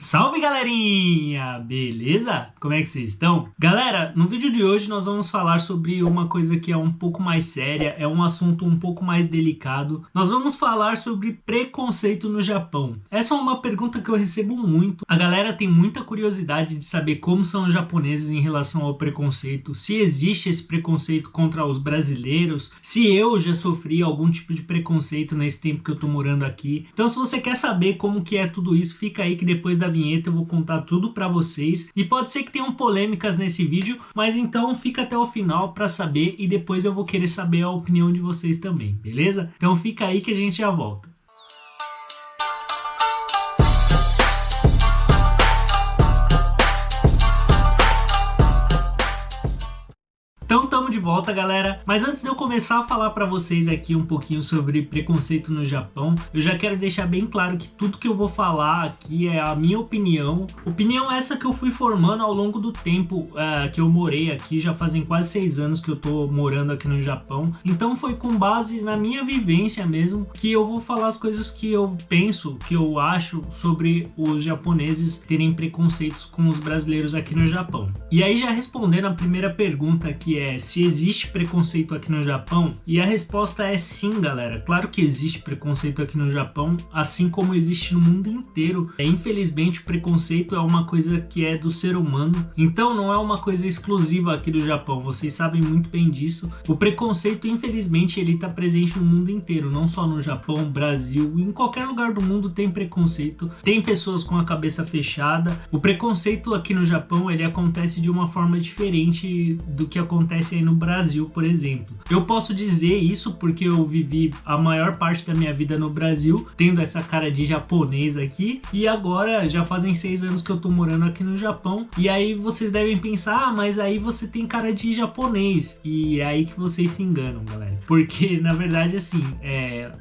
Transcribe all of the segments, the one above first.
Salve galerinha, beleza? Como é que vocês estão? Galera, no vídeo de hoje nós vamos falar sobre uma coisa que é um pouco mais séria, é um assunto um pouco mais delicado. Nós vamos falar sobre preconceito no Japão. Essa é uma pergunta que eu recebo muito. A galera tem muita curiosidade de saber como são os japoneses em relação ao preconceito, se existe esse preconceito contra os brasileiros, se eu já sofri algum tipo de preconceito nesse tempo que eu tô morando aqui. Então se você quer saber como que é tudo isso, fica aí que depois da vinheta eu vou contar tudo pra vocês, e pode ser que tenham polêmicas nesse vídeo, mas então fica até o final pra saber, e depois eu vou querer saber a opinião de vocês também, beleza? Então fica aí que a gente já volta. Então estamos de volta, galera, mas antes de eu começar a falar para vocês aqui um pouquinho sobre preconceito no Japão, eu já quero deixar bem claro que tudo que eu vou falar aqui é a minha opinião essa que eu fui formando ao longo do tempo que eu morei aqui. Já fazem quase 6 anos que eu tô morando aqui no Japão, então foi com base na minha vivência mesmo que eu vou falar as coisas que eu penso, que eu acho sobre os japoneses terem preconceitos com os brasileiros aqui no Japão. E aí, já respondendo a primeira pergunta, que é se existe preconceito aqui no Japão, e a resposta é sim, galera. Claro que existe preconceito aqui no Japão, assim como existe no mundo inteiro. Infelizmente, o preconceito é uma coisa que é do ser humano, então não é uma coisa exclusiva aqui do Japão, vocês sabem muito bem disso. O preconceito, infelizmente, ele está presente no mundo inteiro, não só no Japão, Brasil, em qualquer lugar do mundo tem preconceito, tem pessoas com a cabeça fechada. O preconceito aqui no Japão, ele acontece de uma forma diferente do que acontece aí no Brasil, por exemplo. Eu posso dizer isso porque eu vivi a maior parte da minha vida no Brasil, tendo essa cara de japonês aqui, e agora já fazem 6 anos que eu tô morando aqui no Japão, e aí vocês devem pensar, mas aí você tem cara de japonês, e é aí que vocês se enganam, galera, porque na verdade assim,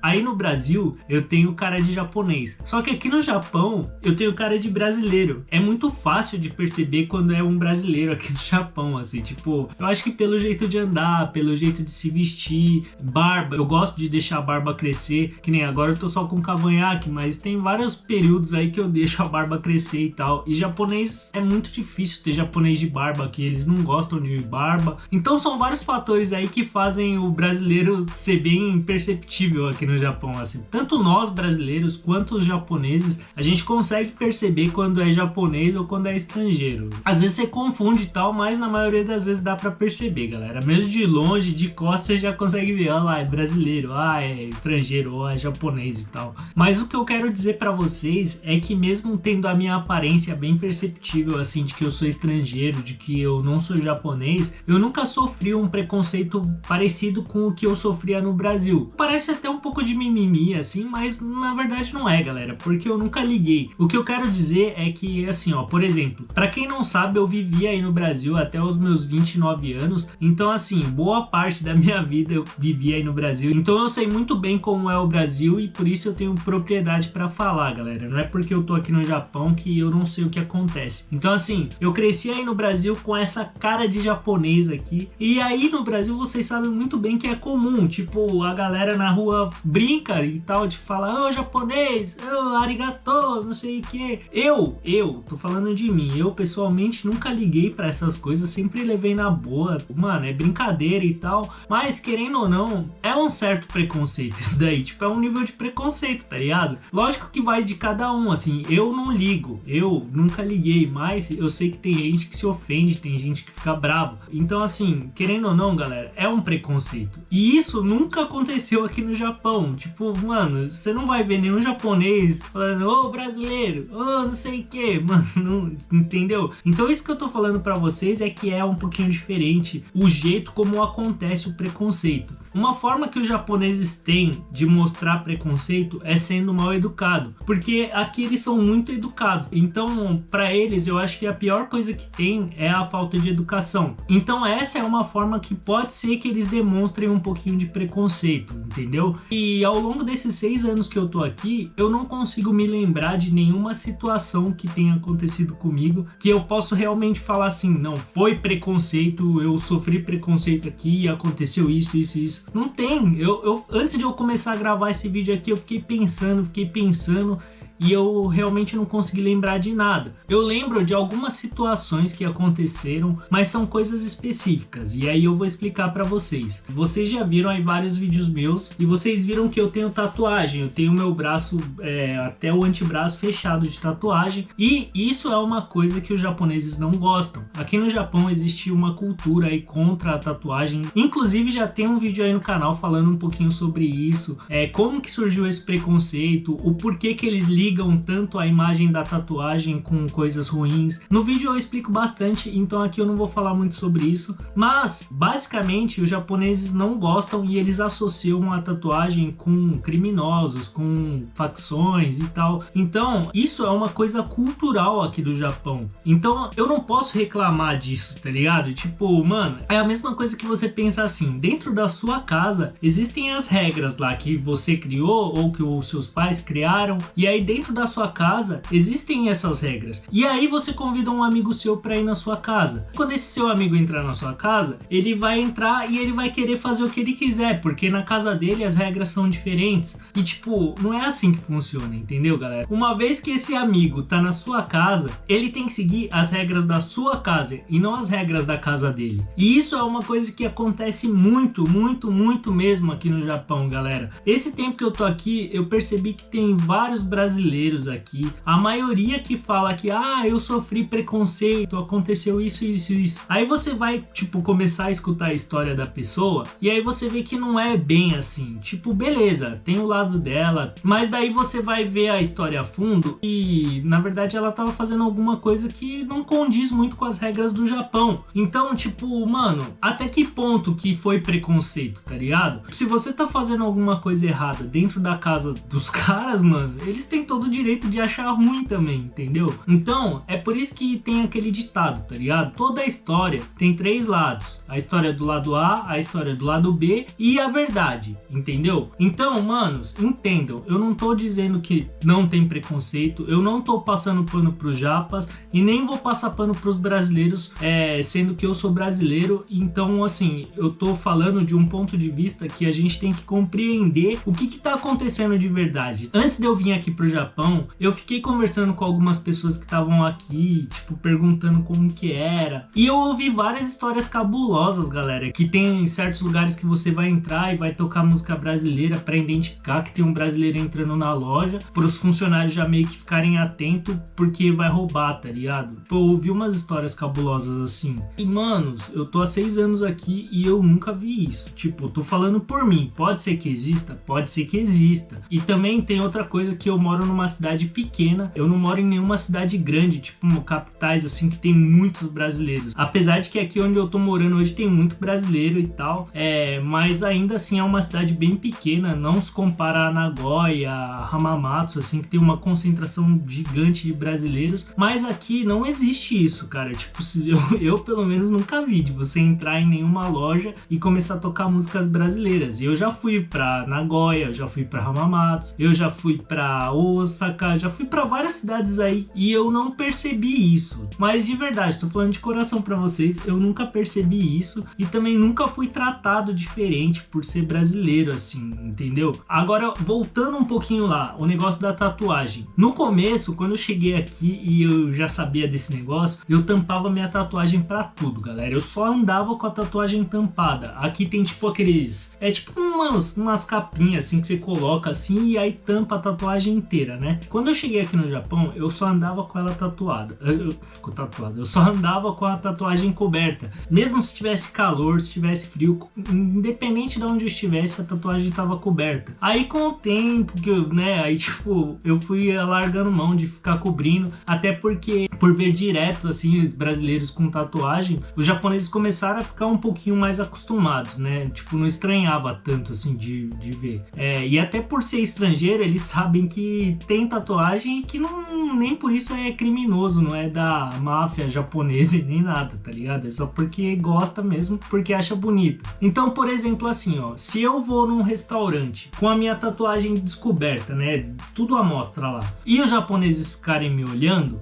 aí no Brasil eu tenho cara de japonês, só que aqui no Japão eu tenho cara de brasileiro. É muito fácil de perceber quando é um brasileiro aqui no Japão, assim, tipo, eu acho que pelo jeito de andar, pelo jeito de se vestir, barba, eu gosto de deixar a barba crescer, que nem agora eu tô só com cavanhaque, mas tem vários períodos aí que eu deixo a barba crescer e tal. E japonês, é muito difícil ter japonês de barba aqui, eles não gostam de barba. Então são vários fatores aí que fazem o brasileiro ser bem perceptível aqui no Japão, assim. Tanto nós brasileiros quanto os japoneses, a gente consegue perceber quando é japonês ou quando é estrangeiro. Às vezes você confunde e tal, mas na maioria das vezes dá pra perceber, galera. Mesmo de longe, de costas, você já consegue ver, ó lá, é brasileiro, é estrangeiro, ou é japonês e tal. Mas o que eu quero dizer pra vocês é que mesmo tendo a minha aparência bem perceptível, assim, de que eu sou estrangeiro, de que eu não sou japonês, eu nunca sofri um preconceito parecido com o que eu sofria no Brasil. Parece até um pouco de mimimi, assim, mas na verdade não é, galera, porque eu nunca liguei. O que eu quero dizer é que, assim, ó, por exemplo, pra quem não sabe, eu vivi aí no Brasil até os meus 29 anos, então assim, boa parte da minha vida eu vivi aí no Brasil, então eu sei muito bem como é o Brasil, e por isso eu tenho propriedade pra falar, galera. Não é porque eu tô aqui no Japão que eu não sei o que acontece. Então assim, eu cresci aí no Brasil com essa cara de japonês aqui, e aí no Brasil vocês sabem muito bem que é comum, tipo, a galera na rua brinca e tal, de falar, ô japonês, ô arigato, não sei o que. Eu tô falando de mim, eu pessoalmente nunca liguei pra essas coisas, sempre levei na boa, mano, é brincadeira e tal, mas querendo ou não, é um certo preconceito isso daí, tipo, é um nível de preconceito, tá ligado? Lógico que vai de cada um, assim, eu não ligo, eu nunca liguei, mas eu sei que tem gente que se ofende, tem gente que fica bravo, então assim, querendo ou não, galera, é um preconceito, e isso nunca aconteceu aqui no Japão, tipo, mano, você não vai ver nenhum japonês falando, ô brasileiro, ô não sei o que, mano, não, entendeu? Então isso que eu tô falando pra vocês é que é um pouquinho diferente o jeito como acontece o preconceito. Uma forma que os japoneses têm de mostrar preconceito é sendo mal educado, porque aqui eles são muito educados, então para eles eu acho que a pior coisa que tem é a falta de educação. Então essa é uma forma que pode ser que eles demonstrem um pouquinho de preconceito, entendeu? E ao longo desses 6 anos que eu tô aqui, eu não consigo me lembrar de nenhuma situação que tenha acontecido comigo que eu posso realmente falar assim, não, foi preconceito, eu sofri preconceito aqui, aconteceu isso, isso, isso. Não tem. Antes de eu começar a gravar esse vídeo aqui, eu fiquei pensando, e eu realmente não consegui lembrar de nada. Eu lembro de algumas situações que aconteceram, mas são coisas específicas, e aí eu vou explicar pra vocês. Vocês já viram aí vários vídeos meus, e vocês viram que eu tenho tatuagem, eu tenho meu braço, até o antebraço fechado de tatuagem, e isso é uma coisa que os japoneses não gostam. Aqui no Japão existe uma cultura aí contra a tatuagem, inclusive já tem um vídeo aí no canal falando um pouquinho sobre isso, como que surgiu esse preconceito, o porquê que eles ligam tanto a imagem da tatuagem com coisas ruins. No vídeo eu explico bastante, então aqui eu não vou falar muito sobre isso, mas basicamente os japoneses não gostam e eles associam a tatuagem com criminosos, com facções e tal. Então isso é uma coisa cultural aqui do Japão, então eu não posso reclamar disso, tá ligado? Tipo, mano, é a mesma coisa que você pensa assim, dentro da sua casa existem as regras lá que você criou ou que os seus pais criaram, e aí dentro da sua casa existem essas regras, e aí você convida um amigo seu pra ir na sua casa. Quando esse seu amigo entrar na sua casa, ele vai entrar e ele vai querer fazer o que ele quiser, porque na casa dele as regras são diferentes, e tipo, não é assim que funciona, entendeu, galera? Uma vez que esse amigo tá na sua casa, ele tem que seguir as regras da sua casa e não as regras da casa dele, e isso é uma coisa que acontece muito mesmo aqui no Japão, galera. Esse tempo que eu tô aqui, eu percebi que tem vários brasileiros aqui, a maioria que fala que eu sofri preconceito, aconteceu isso. Aí você vai, tipo, começar a escutar a história da pessoa, e aí você vê que não é bem assim, tipo, beleza, tem o lado dela, mas daí você vai ver a história a fundo e, na verdade, ela tava fazendo alguma coisa que não condiz muito com as regras do Japão. Então, tipo, mano, até que ponto que foi preconceito, tá ligado? Se você tá fazendo alguma coisa errada dentro da casa dos caras, mano, eles têm todo o direito de achar ruim também, entendeu? Então, é por isso que tem aquele ditado, tá ligado? Toda a história tem 3 lados. A história do lado A, a história do lado B e a verdade, entendeu? Então, manos, entendam, eu não tô dizendo que não tem preconceito, eu não tô passando pano pros japas e nem vou passar pano pros brasileiros, sendo que eu sou brasileiro. Então, assim, eu tô falando de um ponto de vista que a gente tem que compreender o que tá acontecendo de verdade. Antes de eu vir aqui pro Japão, eu fiquei conversando com algumas pessoas que estavam aqui, tipo, perguntando como que era, e eu ouvi várias histórias cabulosas, galera, que tem certos lugares que você vai entrar e vai tocar música brasileira pra identificar que tem um brasileiro entrando na loja, pros funcionários já meio que ficarem atentos porque vai roubar, tá ligado? Eu ouvi umas histórias cabulosas assim, e manos, eu tô há 6 anos aqui e eu nunca vi isso. Tipo, tô falando por mim, pode ser que exista, pode ser que exista. E também tem outra coisa, que eu moro numa cidade pequena, eu não moro em nenhuma cidade grande, tipo capitais assim que tem muitos brasileiros, apesar de que aqui onde eu tô morando hoje tem muito brasileiro e tal, mas ainda assim é uma cidade bem pequena, não se compara a Nagoya, a Hamamatsu, assim, que tem uma concentração gigante de brasileiros, mas aqui não existe isso, cara. Tipo, eu pelo menos nunca vi de você entrar em nenhuma loja e começar a tocar músicas brasileiras. E eu já fui pra Nagoya, eu já fui pra Hamamatsu, eu já fui pra Osaka, já fui pra várias cidades aí e eu não percebi isso. Mas de verdade, tô falando de coração pra vocês, eu nunca percebi isso e também nunca fui tratado diferente por ser brasileiro, assim, entendeu? Agora, voltando um pouquinho lá, o negócio da tatuagem. No começo, quando eu cheguei aqui e eu já sabia desse negócio, eu tampava minha tatuagem pra tudo, galera. Eu só andava com a tatuagem tampada. Aqui tem tipo aqueles... tipo umas capinhas assim que você coloca assim e aí tampa a tatuagem inteira, né? Quando eu cheguei aqui no Japão, eu só andava com ela tatuada. Eu só andava com a tatuagem coberta. Mesmo se tivesse calor, se tivesse frio, independente de onde eu estivesse, a tatuagem estava coberta. Aí com o tempo que eu fui largando mão de ficar cobrindo, até porque por ver direto assim os brasileiros com tatuagem, os japoneses começaram a ficar um pouquinho mais acostumados, né? Tipo, não estranhava tanto assim de ver. E até por ser estrangeiro, eles sabem que tem tatuagem e que nem por isso é criminoso, não é da máfia japonesa e nem nada, tá ligado? É só porque gosta mesmo, porque acha bonito. Então, por exemplo, assim, ó, se eu vou num restaurante com a minha tatuagem descoberta, né, tudo à mostra lá, e os japoneses ficarem me olhando,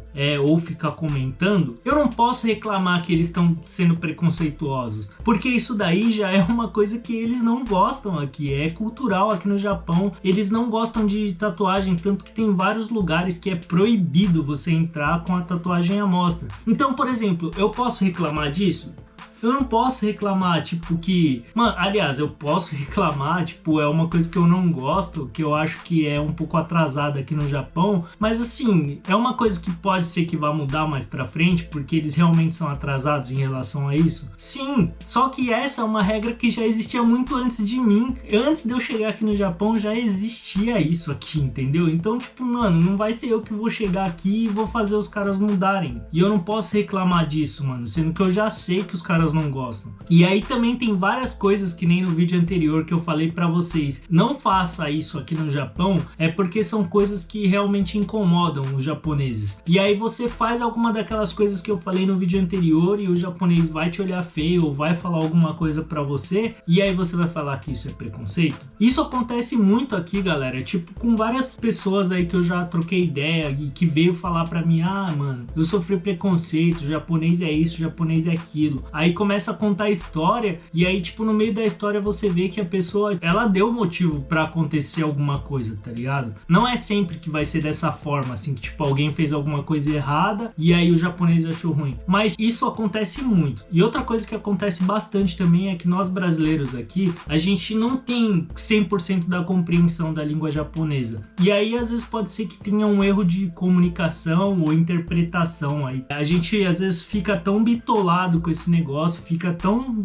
ou ficar comentando, eu não posso reclamar que eles estão sendo preconceituosos, porque isso daí já é uma coisa que eles não gostam aqui, é cultural aqui no Japão, eles não gostam de tatuagem, tanto tanto que tem vários lugares que é proibido você entrar com a tatuagem à mostra. Então, por exemplo, eu posso reclamar disso? Eu não posso reclamar, tipo, que... Mano, aliás, eu posso reclamar, tipo, é uma coisa que eu não gosto, que eu acho que é um pouco atrasada aqui no Japão, mas assim, é uma coisa que pode ser que vá mudar mais pra frente, porque eles realmente são atrasados em relação a isso? Sim, só que essa é uma regra que já existia muito antes de mim. Antes de eu chegar aqui no Japão, já existia isso aqui, entendeu? Então, tipo, mano, não vai ser eu que vou chegar aqui e vou fazer os caras mudarem. E eu não posso reclamar disso, mano, sendo que eu já sei que os caras não gostam. E aí também tem várias coisas que nem no vídeo anterior que eu falei pra vocês. Não faça isso aqui no Japão, é porque são coisas que realmente incomodam os japoneses. E aí você faz alguma daquelas coisas que eu falei no vídeo anterior e o japonês vai te olhar feio ou vai falar alguma coisa pra você e aí você vai falar que isso é preconceito. Isso acontece muito aqui, galera, tipo com várias pessoas aí que eu já troquei ideia e que veio falar pra mim, ah, mano, eu sofri preconceito, japonês é isso, japonês é aquilo. Aí começa a contar a história e aí tipo no meio da história você vê que a pessoa, ela deu motivo pra acontecer alguma coisa, tá ligado? Não é sempre que vai ser dessa forma, assim, que tipo alguém fez alguma coisa errada e aí o japonês achou ruim, mas isso acontece muito. E outra coisa que acontece bastante também é que nós brasileiros aqui, a gente não tem 100% da compreensão da língua japonesa, e aí às vezes pode ser que tenha um erro de comunicação ou interpretação aí. A gente às vezes fica tão bitolado com esse negócio, fica tão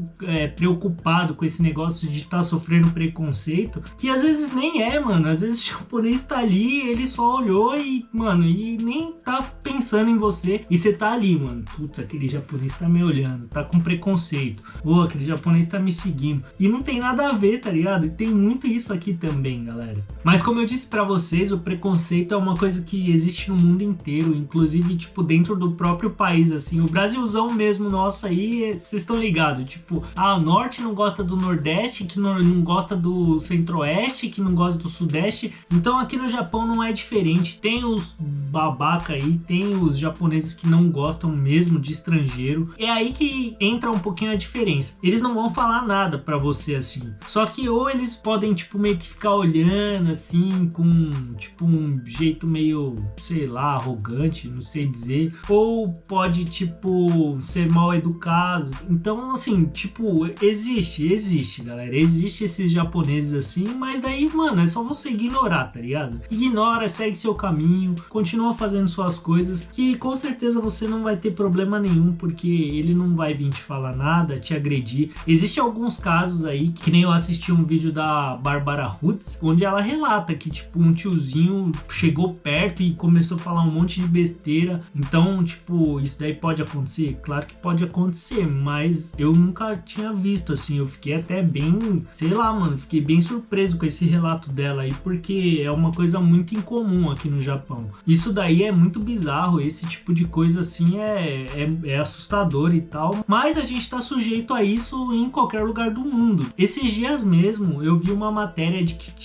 preocupado com esse negócio de estar sofrendo preconceito, que às vezes nem é, mano. Às vezes o japonês tá ali, ele só olhou e, mano, e nem tá pensando em você. E você tá ali, mano. Puta, aquele japonês tá me olhando, tá com preconceito. Ô, aquele japonês tá me seguindo. E não tem nada a ver, tá ligado? E tem muito isso aqui também, galera. Mas como eu disse pra vocês, o preconceito é uma coisa que existe no mundo inteiro, inclusive, tipo, dentro do próprio país, assim. O Brasilzão mesmo, nossa, aí, vocês estão ligados, tipo, o norte não gosta do nordeste, que não gosta do centro-oeste, que não gosta do sudeste. Então aqui no Japão não é diferente. Tem os babaca aí, tem os japoneses que não gostam mesmo de estrangeiro. É aí que entra um pouquinho a diferença. Eles não vão falar nada pra você assim. Só que ou eles podem, tipo, meio que ficar olhando assim, com, tipo, um jeito meio, sei lá, arrogante, não sei dizer. Ou pode, tipo, ser mal educado. Então, assim, tipo, existe, galera. Existe esses japoneses assim, mas daí, mano, é só você ignorar, tá ligado? Ignora, segue seu caminho, continua fazendo suas coisas, que com certeza você não vai ter problema nenhum, porque ele não vai vir te falar nada, te agredir. Existem alguns casos aí, que nem eu assisti um vídeo da Barbara Roots, onde ela relata que, tipo, um tiozinho chegou perto e começou a falar um monte de besteira. Então, tipo, isso daí pode acontecer? Claro que pode acontecer, mas eu nunca tinha visto, assim. Eu fiquei até bem, sei lá, mano, fiquei bem surpreso com esse relato dela aí, porque é uma coisa muito incomum aqui no Japão. Isso daí é muito bizarro, esse tipo de coisa assim é assustador e tal, mas a gente tá sujeito a isso em qualquer lugar do mundo. Esses dias mesmo eu vi uma matéria de que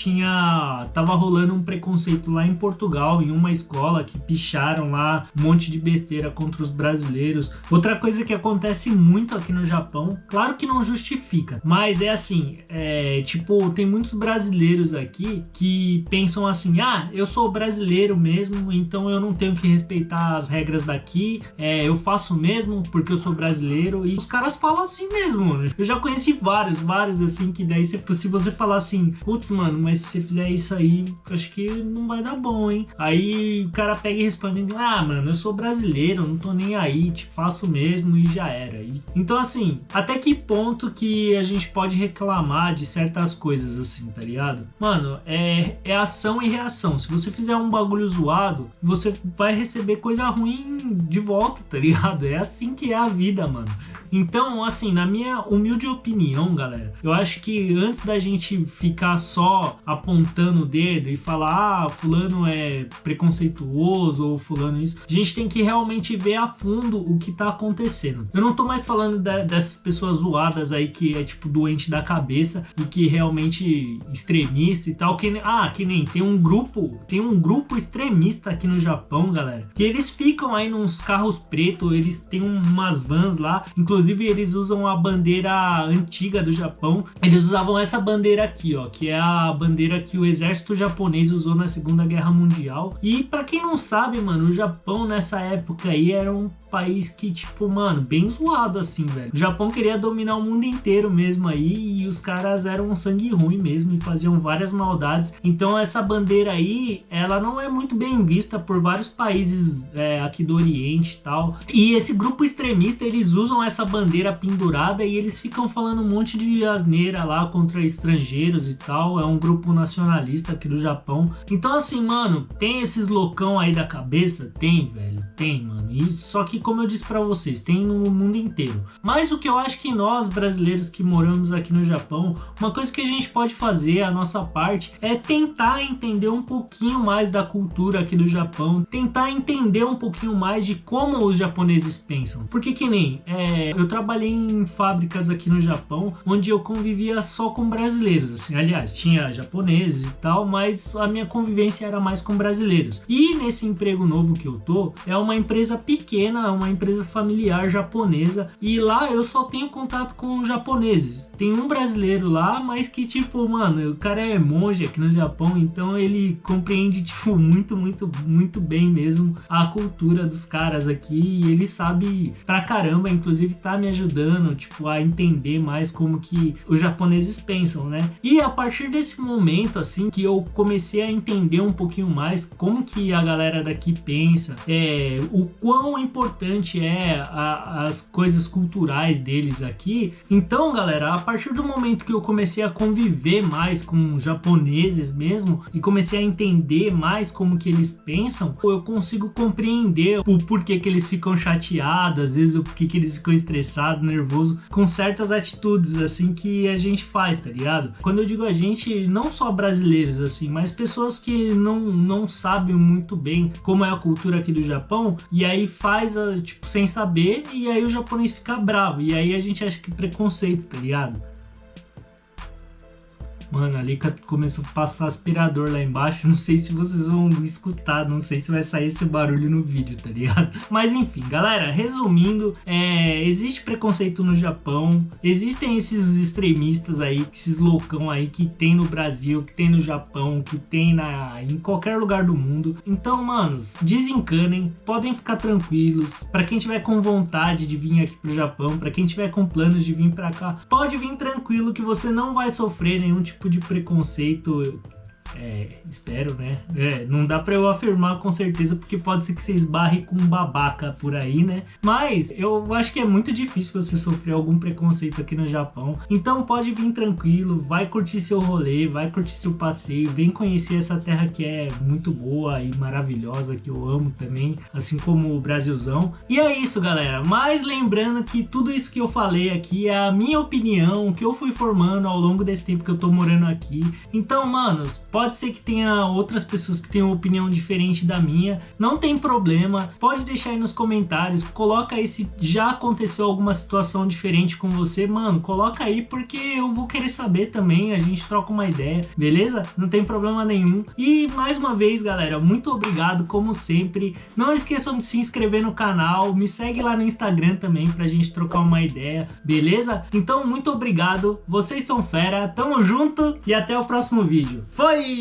tava rolando um preconceito lá em Portugal, em uma escola, que picharam lá um monte de besteira contra os brasileiros. Outra coisa que acontece muito aqui no Japão, claro que não justifica, mas é assim, tipo, tem muitos brasileiros aqui que pensam assim, eu sou brasileiro mesmo, então eu não tenho que respeitar as regras daqui, eu faço mesmo porque eu sou brasileiro, e os caras falam assim mesmo, mano. Eu já conheci vários assim, que daí se você falar assim, putz, mano, mas se você fizer isso aí, acho que não vai dar bom, hein? Aí o cara pega e responde, mano, eu sou brasileiro, não tô nem aí, te faço mesmo e já era. Então assim, até que ponto que a gente pode reclamar de certas coisas assim, tá ligado? Mano, é ação e reação. Se você fizer um bagulho zoado, você vai receber coisa ruim de volta, tá ligado? É assim que é a vida, mano. Então, assim, na minha humilde opinião, galera, eu acho que antes da gente ficar só apontando o dedo e falar, fulano é preconceituoso ou fulano isso, a gente tem que realmente ver a fundo o que tá acontecendo. Eu não tô mais falando falando dessas pessoas zoadas aí que é tipo doente da cabeça e que realmente extremista e tal, que nem tem um grupo extremista aqui no Japão, galera, que eles ficam aí nos carros pretos, eles têm umas vans lá, inclusive eles usam a bandeira antiga do Japão, eles usavam essa bandeira aqui, ó, que é a bandeira que o exército japonês usou na Segunda Guerra Mundial. E pra quem não sabe, mano, o Japão nessa época aí era um país que, tipo, mano, bem zoado assim, velho. O Japão queria dominar o mundo inteiro mesmo aí, e os caras eram um sangue ruim mesmo e faziam várias maldades. Então essa bandeira aí, ela não é muito bem vista por vários países aqui do Oriente e tal. E esse grupo extremista, eles usam essa bandeira pendurada e eles ficam falando um monte de asneira lá contra estrangeiros e tal. É um grupo nacionalista aqui do Japão. Então assim, mano, tem esses loucão aí da cabeça? Tem, velho. Tem, mano. E só que, como eu disse pra vocês, tem no mundo inteiro. Mas o que eu acho que nós, brasileiros que moramos aqui no Japão, uma coisa que a gente pode fazer, a nossa parte, é tentar entender um pouquinho mais da cultura aqui do Japão, tentar entender um pouquinho mais de como os japoneses pensam. Porque que nem, eu trabalhei em fábricas aqui no Japão, onde eu convivia só com brasileiros, assim, aliás, tinha japoneses e tal, mas a minha convivência era mais com brasileiros. E nesse emprego novo que eu tô, é uma empresa pequena, uma empresa familiar japonesa, e lá eu só tenho contato com japoneses. Tem um brasileiro lá, mas que tipo, mano, o cara é monge aqui no Japão, então ele compreende tipo muito bem mesmo a cultura dos caras aqui, e ele sabe pra caramba, inclusive tá me ajudando tipo a entender mais como que os japoneses pensam, né? E a partir desse momento assim que eu comecei a entender um pouquinho mais como que a galera daqui pensa, o quão importante as coisas culturais deles aqui. Então, galera, a partir do momento que eu comecei a conviver mais com japoneses mesmo e comecei a entender mais como que eles pensam, eu consigo compreender o porquê que eles ficam chateados, às vezes o porquê que eles ficam estressados, nervosos com certas atitudes assim que a gente faz, tá ligado? Quando eu digo a gente, não só brasileiros assim, mas pessoas que não sabem muito bem como é a cultura aqui do Japão, e aí faz tipo sem saber, e aí o japonês fica bravo, e aí a gente acha que é preconceito, tá ligado? Mano, ali começou a passar aspirador lá embaixo. Não sei se vocês vão escutar, não sei se vai sair esse barulho no vídeo, tá ligado? Mas enfim, galera, resumindo, existe preconceito no Japão, existem esses extremistas aí, esses loucão aí que tem no Brasil, que tem no Japão, que tem em qualquer lugar do mundo. Então, manos, desencanem, podem ficar tranquilos. Pra quem tiver com vontade de vir aqui pro Japão, pra quem tiver com planos de vir pra cá, pode vir tranquilo que você não vai sofrer nenhum tipo de preconceito. Espero, né? Não dá pra eu afirmar com certeza, porque pode ser que você esbarre com um babaca por aí, né? Mas eu acho que é muito difícil você sofrer algum preconceito aqui no Japão. Então pode vir tranquilo, vai curtir seu rolê, vai curtir seu passeio, vem conhecer essa terra que é muito boa e maravilhosa, que eu amo também, assim como o Brasilzão. E é isso, galera. Mas lembrando que tudo isso que eu falei aqui é a minha opinião, que eu fui formando ao longo desse tempo que eu tô morando aqui. Então, manos, pode ser que tenha outras pessoas que tenham opinião diferente da minha, não tem problema, pode deixar aí nos comentários, coloca aí se já aconteceu alguma situação diferente com você, mano, coloca aí porque eu vou querer saber também, a gente troca uma ideia, beleza? Não tem problema nenhum. E mais uma vez, galera, muito obrigado como sempre, não esqueçam de se inscrever no canal, me segue lá no Instagram também pra gente trocar uma ideia, beleza? Então muito obrigado, vocês são fera, tamo junto e até o próximo vídeo. Foi!